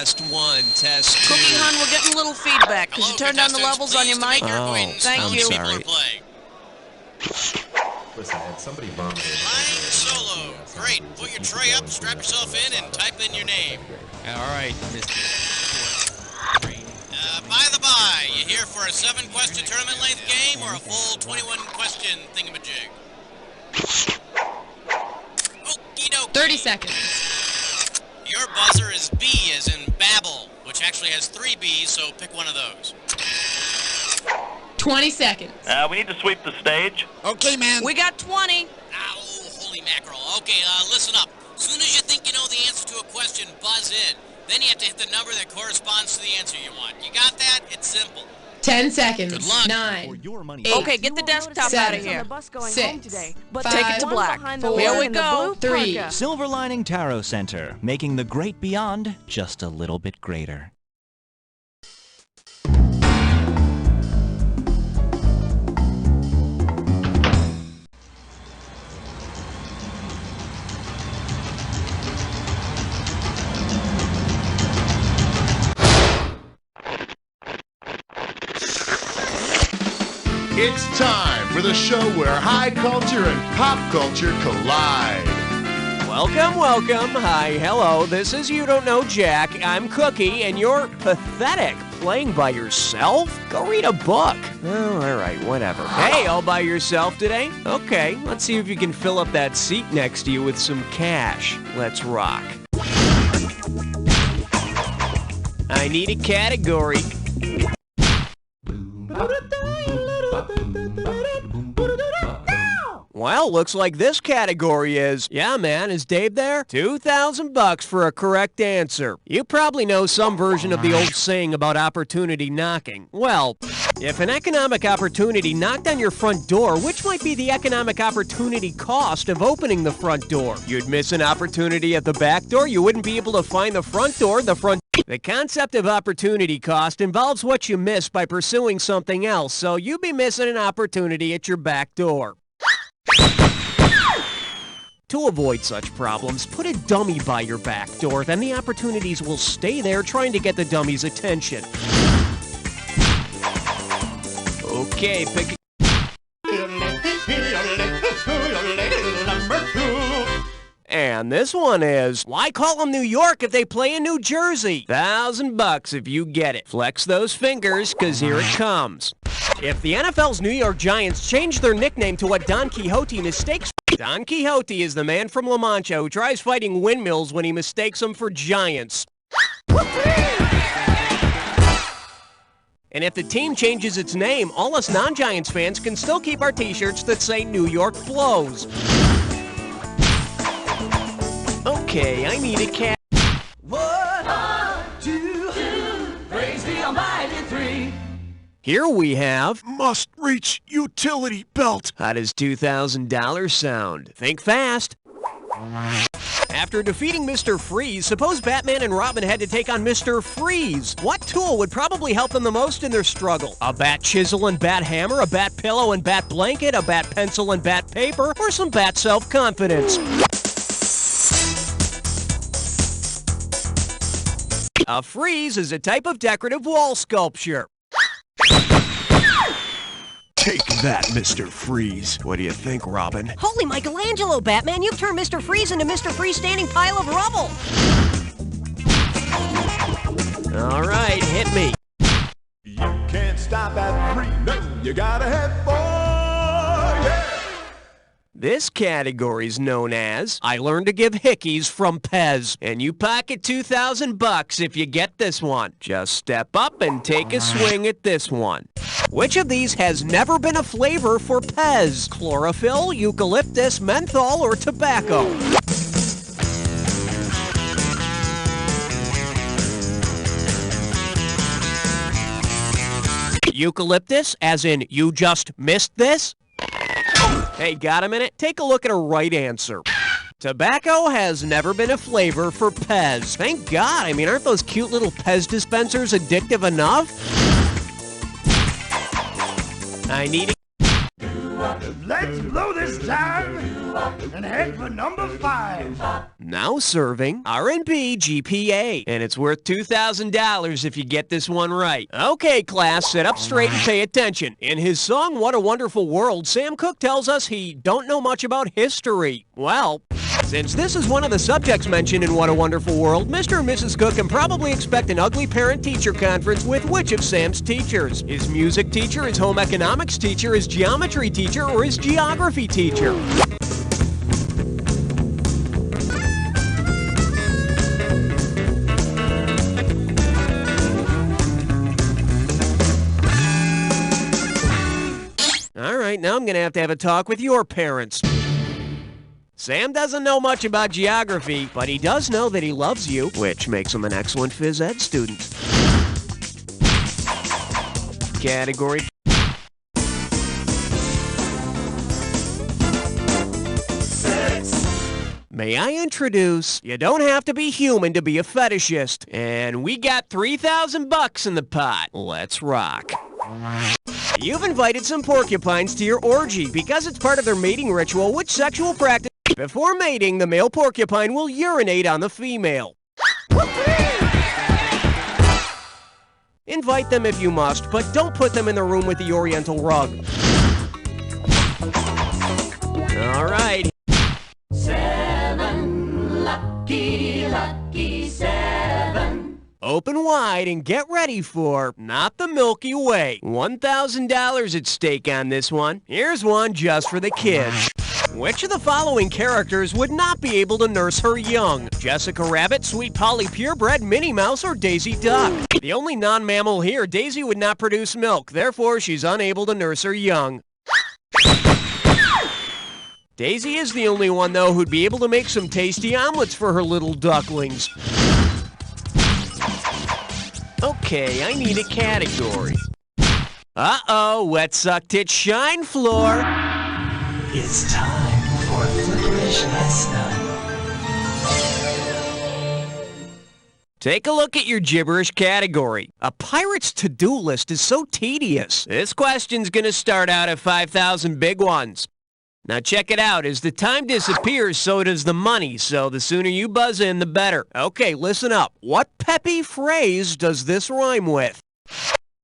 Test 1, test 2. Cookie Hun, we're getting a little feedback. Could you turn down the levels on your mic? Thank you. Sorry. Listen, had somebody vomited. Flying solo. Great. Put your tray up, strap yourself in, and type in your name. All right, Mr. By the by, you here for a 7-question tournament length game or a full 21-question thingamajig? Okie dokie. 30 seconds. Your buzzer is B as in babble, which actually has 3 B's, so pick one of those. 20 seconds. We need to sweep the stage. Okay, man. We got 20. Ow, holy mackerel. Okay, listen up. As soon as you think you know the answer to a question, buzz in. Then you have to hit the number that corresponds to the answer you want. You got that? It's simple. 10 seconds. Good luck. 9. 8. Okay, get the desktop out of here. 6. Take it to black. 4. Here we go. 3. Silver Lining Tarot Center, making the great beyond just a little bit greater. It's time for the show where high culture and pop culture collide. Welcome, welcome. Hi, hello. This is You Don't Know Jack. I'm Cookie, and you're pathetic. Playing by yourself? Go read a book. Oh, all right, whatever. Hey, all by yourself today? Okay, let's see if you can fill up that seat next to you with some cash. Let's rock. I need a category. Well, looks like this category is, yeah, man, is Dave there? $2,000 for a correct answer. You probably know some version of the old saying about opportunity knocking. Well, if an economic opportunity knocked on your front door, which might be the economic opportunity cost of opening the front door? You'd miss an opportunity at the back door, you wouldn't be able to find the front door, The concept of opportunity cost involves what you miss by pursuing something else, so you'd be missing an opportunity at your back door. To avoid such problems, put a dummy by your back door, then the opportunities will stay there trying to get the dummy's attention. Okay, pick And this one is, why call them New York if they play in New Jersey? $1,000 if you get it. Flex those fingers, cause here it comes. If the NFL's New York Giants change their nickname to what Don Quixote mistakes, Don Quixote is the man from La Mancha who tries fighting windmills when he mistakes them for giants. And if the team changes its name, all us non-Giants fans can still keep our t-shirts that say New York Flows. Okay, I need a cat. 1, 2, praise the Almighty 3. Here we have Must reach utility belt. How does $2,000 sound? Think fast. After defeating Mr. Freeze, suppose Batman and Robin had to take on Mr. Freeze. What tool would probably help them the most in their struggle? A bat chisel and bat hammer, a bat pillow and bat blanket, a bat pencil and bat paper, or some bat self-confidence? A frieze is a type of decorative wall sculpture. Take that, Mr. Freeze. What do you think, Robin? Holy Michelangelo, Batman, you've turned Mr. Freeze into Mr. Freeze-standing pile of rubble. All right, hit me. You can't stop at 3, no, you gotta head for, yeah! This category's known as, I learned to give hickeys from Pez. And you pocket $2,000 if you get this one. Just step up and take a swing at this one. Which of these has never been a flavor for Pez? Chlorophyll, eucalyptus, menthol, or tobacco? Eucalyptus, as in you just missed this? Hey, got a minute? Take a look at a right answer. Tobacco has never been a flavor for Pez. Thank God. I mean, aren't those cute little Pez dispensers addictive enough? I need a... Let's blow this time. And head for number 5. Now serving R&B GPA, and it's worth $2,000 if you get this one right. Okay, class, sit up straight and pay attention. In his song, What a Wonderful World, Sam Cooke tells us he don't know much about history. Well, since this is one of the subjects mentioned in What a Wonderful World, Mr. and Mrs. Cooke can probably expect an ugly parent-teacher conference with which of Sam's teachers? His music teacher, his home economics teacher, his geometry teacher, or his geography teacher? All right, now I'm going to have a talk with your parents. Sam doesn't know much about geography, but he does know that he loves you, which makes him an excellent phys ed student. Category. May I introduce, you don't have to be human to be a fetishist, and we got $3,000 in the pot. Let's rock. You've invited some porcupines to your orgy because it's part of their mating ritual, which sexual practice. Before mating, the male porcupine will urinate on the female. Invite them if you must, but don't put them in the room with the oriental rug. All right. 7, lucky, lucky 7. Open wide and get ready for not the Milky Way. $1,000 at stake on this one. Here's one just for the kids. Which of the following characters would not be able to nurse her young? Jessica Rabbit, Sweet Polly Purebred, Minnie Mouse, or Daisy Duck? The only non-mammal here, Daisy would not produce milk. Therefore, she's unable to nurse her young. Daisy is the only one, though, who'd be able to make some tasty omelets for her little ducklings. Okay, I need a category. Uh-oh, wet suck tit shine floor. It's time for Flickerish Lesson. Take a look at your gibberish category. A pirate's to-do list is so tedious. This question's gonna start out at 5,000 big ones. Now check it out. As the time disappears, so does the money. So the sooner you buzz in, the better. Okay, listen up. What peppy phrase does this rhyme with?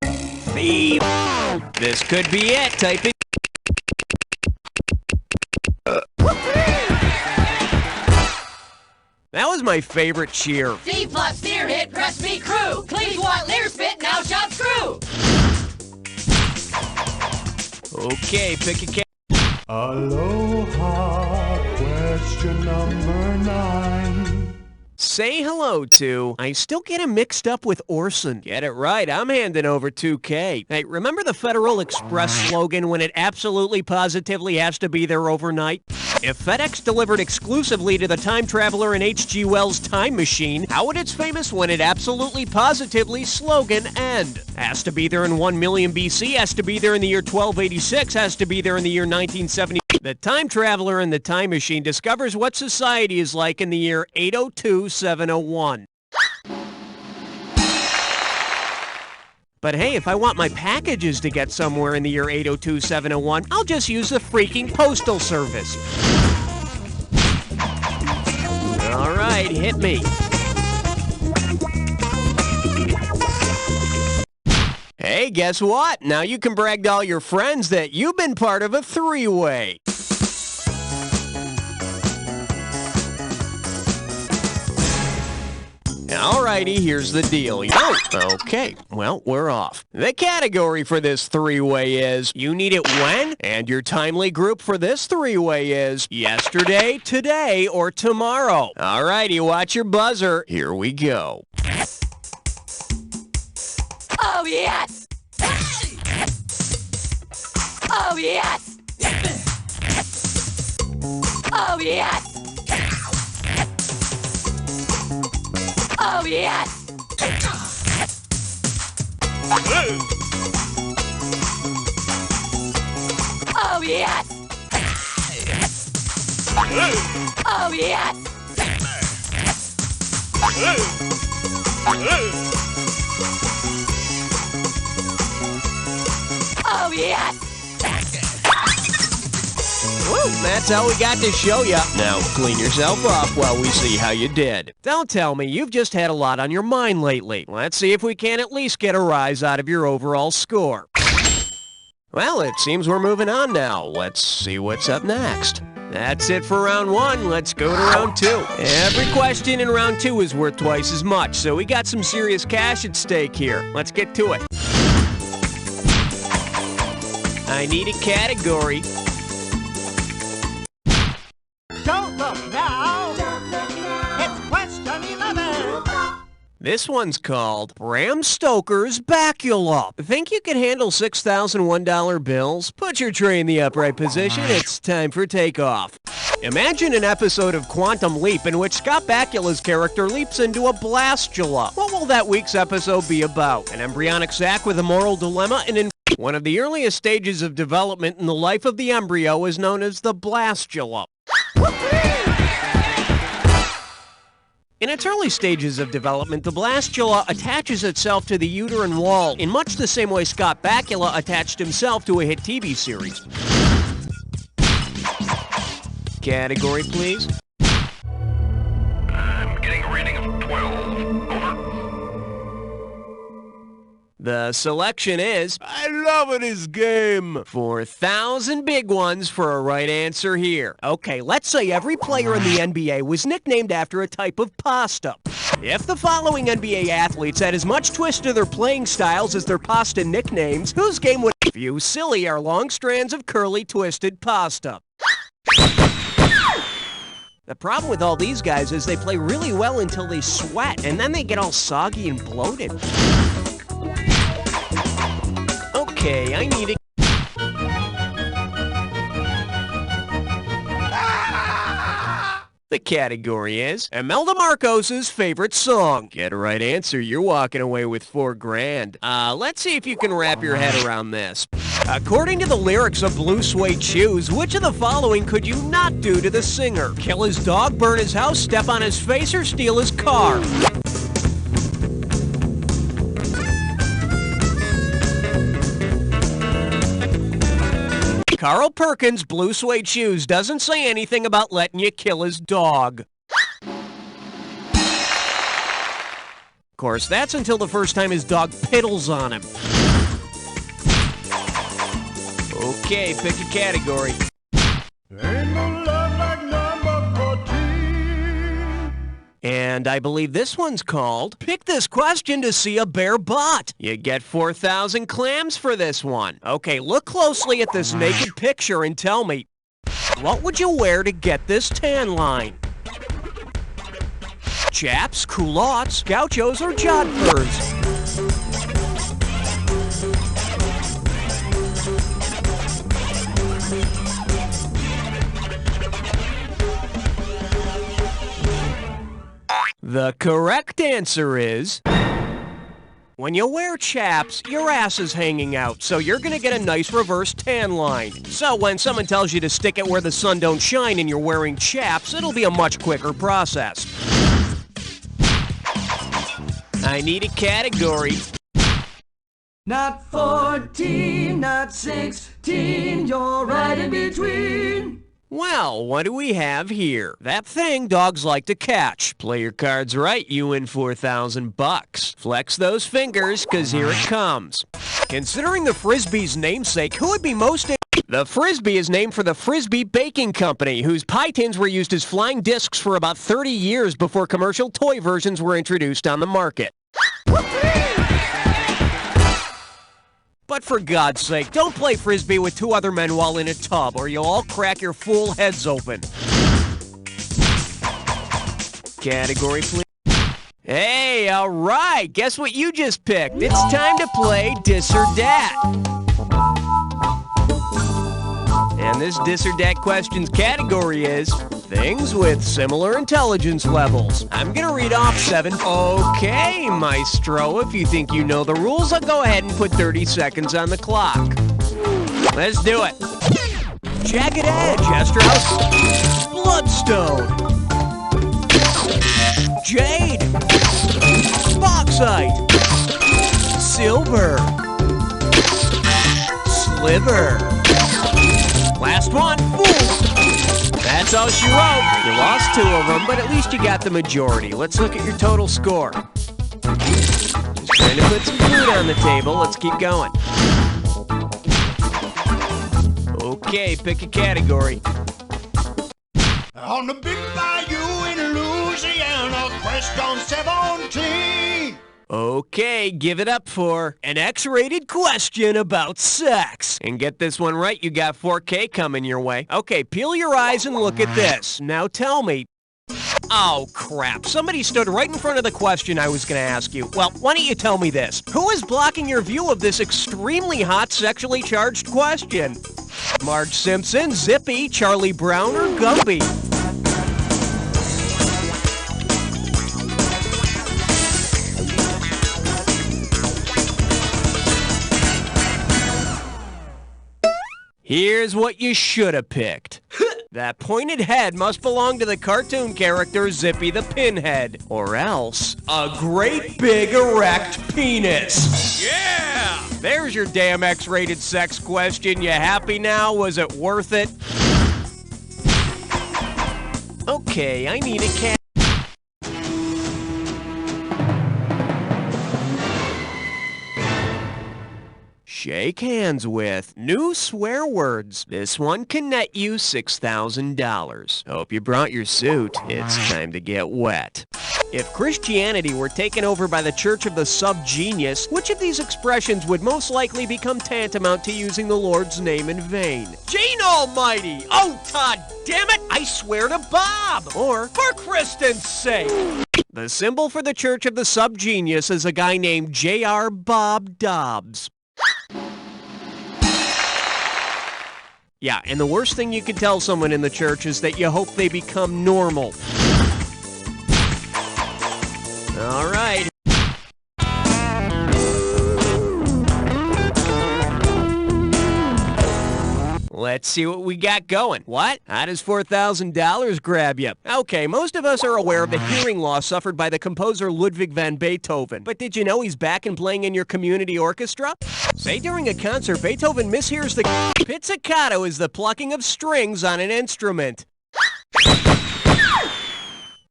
Thief. This could be it. Type it. That was my favorite cheer. C-flop, steer, hit, press me, crew. Please want leer spit, now shot screw. Okay, pick a cat. Aloha, question number 9. Say hello to, I still get him mixed up with Orson. Get it right, I'm handing over $2K. Hey, remember the Federal Express slogan when it absolutely positively has to be there overnight? If FedEx delivered exclusively to the time traveler in H.G. Wells' time machine, how would its famous when it absolutely positively slogan end? Has to be there in 1 million BC, has to be there in the year 1286, has to be there in the year 1970. The time traveler in the time machine discovers what society is like in the year 802-701. But hey, if I want my packages to get somewhere in the year 802-701, I'll just use the freaking postal service. All right, hit me. Hey, guess what? Now you can brag to all your friends that you've been part of a three-way. Alrighty, here's the deal. Okay, well, we're off. The category for this three-way is You Need It When? And your timely group for this three-way is Yesterday, Today, or Tomorrow. Alrighty, watch your buzzer. Here we go. Oh, yes! Oh, yes! Oh, yes! Oh, yes! Oh, yes! Oh, yes! Oh, yes! Woo! That's all we got to show you. Now, clean yourself up while we see how you did. Don't tell me you've just had a lot on your mind lately. Let's see if we can at least get a rise out of your overall score. Well, it seems we're moving on now. Let's see what's up next. That's it for round one. Let's go to round two. Every question in round two is worth twice as much, so we got some serious cash at stake here. Let's get to it. I need a category. Don't look now. It's question 11. This one's called Bram Stoker's Bacula. Think you can handle $6,001 bills? Put your tray in the upright position. It's time for takeoff. Imagine an episode of Quantum Leap in which Scott Bakula's character leaps into a blastula. What will that week's episode be about? An embryonic sac with a moral dilemma and one of the earliest stages of development in the life of the embryo is known as the blastula. In its early stages of development, the blastula attaches itself to the uterine wall in much the same way Scott Bakula attached himself to a hit TV series. Category, please. I'm getting a reading of 12. Over. The selection is, I love it, his game. 4,000 big ones for a right answer here. Okay, let's say every player in the NBA was nicknamed after a type of pasta. If the following NBA athletes had as much twist to their playing styles as their pasta nicknames, whose game would you silly are long strands of curly twisted pasta? The problem with all these guys is they play really well until they sweat, and then they get all soggy and bloated. Okay, I need a... The category is Imelda Marcos's favorite song. Get a right answer, you're walking away with $4,000. Let's see if you can wrap your head around this. According to the lyrics of Blue Suede Shoes, which of the following could you not do to the singer? Kill his dog, burn his house, step on his face, or steal his car? Carl Perkins' Blue Suede Shoes doesn't say anything about letting you kill his dog. Of course, that's until the first time his dog piddles on him. Okay, pick a category. Ain't no love like number 14. And I believe this one's called Pick This Question to See a Bare Butt. You get 4,000 clams for this one. Okay, look closely at this naked picture and tell me, what would you wear to get this tan line? Chaps, culottes, gauchos, or jodhpurs? The correct answer is, when you wear chaps, your ass is hanging out, so you're gonna get a nice reverse tan line. So when someone tells you to stick it where the sun don't shine and you're wearing chaps, it'll be a much quicker process. I need a category. Not 14, not 16, you're right in between. Well, what do we have here? That thing dogs like to catch. Play your cards right, you win $4,000. Flex those fingers, cause here it comes. Considering the Frisbee's namesake, who would be most... The Frisbee is named for the Frisbee Baking Company, whose pie tins were used as flying discs for about 30 years before commercial toy versions were introduced on the market. But for God's sake, don't play Frisbee with two other men while in a tub, or you'll all crack your fool heads open. Category, please. Hey, all right, guess what you just picked? It's time to play Dis or Dat. And this Dis or Dat questions category is things with similar intelligence levels. I'm gonna read off 7. Okay, maestro, if you think you know the rules, I'll go ahead and put 30 seconds on the clock. Let's do it. Jagged Edge, Esterhouse, Bloodstone, Jade, Bauxite, Silver, Sliver. Last one, Fool. That's all she wrote. You lost 2 of them, but at least you got the majority. Let's look at your total score. Just trying to put some food on the table. Let's keep going. Okay, pick a category. On the big bayou in Louisiana, question 17. Okay, give it up for an X-rated question about sex. And get this one right, you got 4K coming your way. Okay, peel your eyes and look at this. Now tell me. Oh, crap. Somebody stood right in front of the question I was going to ask you. Well, why don't you tell me this? Who is blocking your view of this extremely hot, sexually charged question? Marge Simpson, Zippy, Charlie Brown, or Gumby? Here's what you should have picked. That pointed head must belong to the cartoon character Zippy the Pinhead, or else a great big erect penis. Yeah! There's your damn X-rated sex question. You happy now? Was it worth it? Okay, I need a cat. Shake hands with new swear words. This one can net you $6,000. Hope you brought your suit. It's time to get wet. If Christianity were taken over by the Church of the Subgenius, which of these expressions would most likely become tantamount to using the Lord's name in vain? Jane Almighty! Oh, Todd, damn it! I swear to Bob! Or, for Kristen's sake! The symbol for the Church of the Subgenius is a guy named J.R. Bob Dobbs. Yeah, and the worst thing you could tell someone in the church is that you hope they become normal. All right. Let's see what we got going. What? How does $4,000 grab you? Okay, most of us are aware of the hearing loss suffered by the composer Ludwig van Beethoven. But did you know he's back and playing in your community orchestra? Say during a concert, Beethoven mishears the pizzicato is the plucking of strings on an instrument.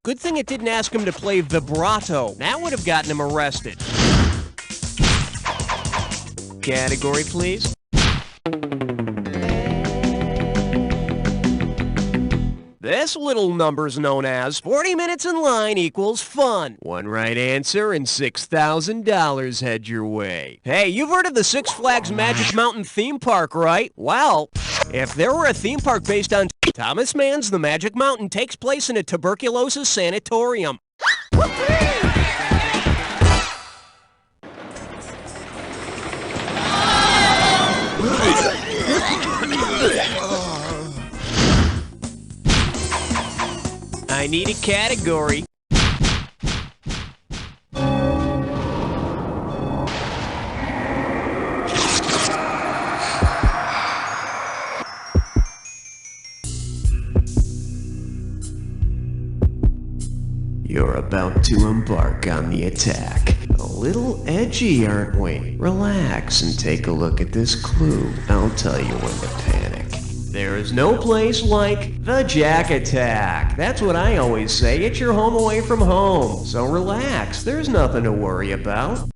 Good thing it didn't ask him to play vibrato. That would have gotten him arrested. Category, please. This little number's known as 40 minutes in line equals fun. One right answer and $6,000 head your way. Hey, you've heard of the Six Flags Magic Mountain theme park, right? Well, if there were a theme park based on Thomas Mann's The Magic Mountain takes place in a tuberculosis sanatorium. I need a category. You're about to embark on the attack. A little edgy, aren't we? Relax and take a look at this clue. I'll tell you when to panic. There is no place like the Jack Attack. That's what I always say. It's your home away from home. So relax. There's nothing to worry about.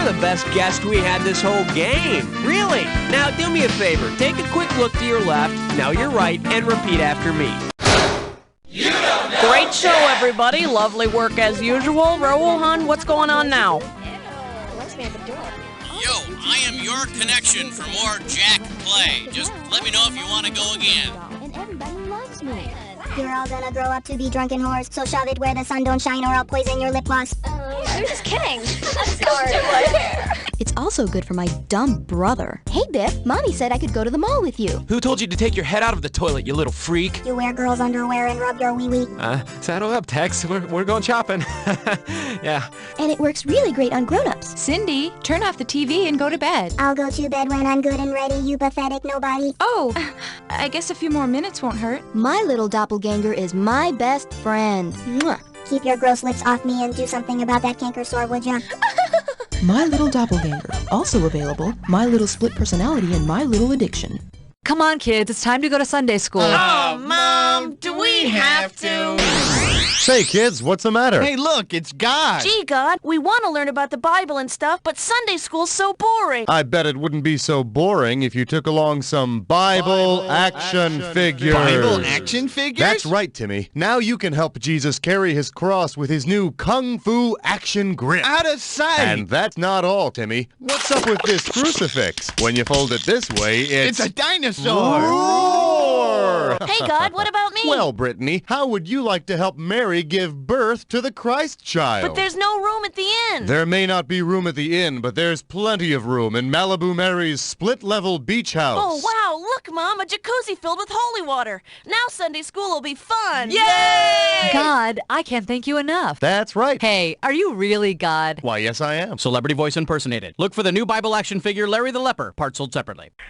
the best guest we had this whole game. Really. Now, do me a favor. Take a quick look to your left, now your right, and repeat after me. Great show, everybody. Lovely work as usual. Rohan, what's going on now? Yo, I am your connection for more Jack play. Just let me know if you want to go again. And everybody loves me. You're all gonna grow up to be drunken whores, so shove it where the sun don't shine or I'll poison your lip gloss. I'm just kidding. I'm sorry. It's also good for my dumb brother. Hey, Biff, Mommy said I could go to the mall with you. Who told you to take your head out of the toilet, you little freak? You wear girls' underwear and rub your wee-wee. Saddle up, Tex. We're going shopping. Yeah. And it works really great on grown-ups. Cindy, turn off the TV and go to bed. I'll go to bed when I'm good and ready, you pathetic nobody. Oh, I guess a few more minutes won't hurt. My little doppelganger is my best friend. Mwah. Keep your gross lips off me and do something about that canker sore, would ya? My Little Doppelganger. Also available, My Little Split Personality and My Little Addiction. Come on, kids. It's time to go to Sunday school. Oh, Mom, do we have to? Say, kids, what's the matter? Hey, look, it's God. Gee, God, we want to learn about the Bible and stuff, but Sunday school's so boring. I bet it wouldn't be so boring if you took along some Bible action figures. Bible action figures? That's right, Timmy. Now you can help Jesus carry his cross with his new Kung Fu action grip. Out of sight. And that's not all, Timmy. What's up with this crucifix? When you fold it this way, It's a dinosaur. Roar! Hey, God, what about me? Well, Brittany, how would you like to help Mary give birth to the Christ child? But there's no room at the inn. There may not be room at the inn, but there's plenty of room in Malibu Mary's split-level beach house. Oh, wow, look, Mom, a jacuzzi filled with holy water. Now Sunday school will be fun. Yay! God, I can't thank you enough. That's right. Hey, are you really God? Why, yes, I am. Celebrity voice impersonated. Look for the new Bible action figure, Larry the Leper, parts sold separately.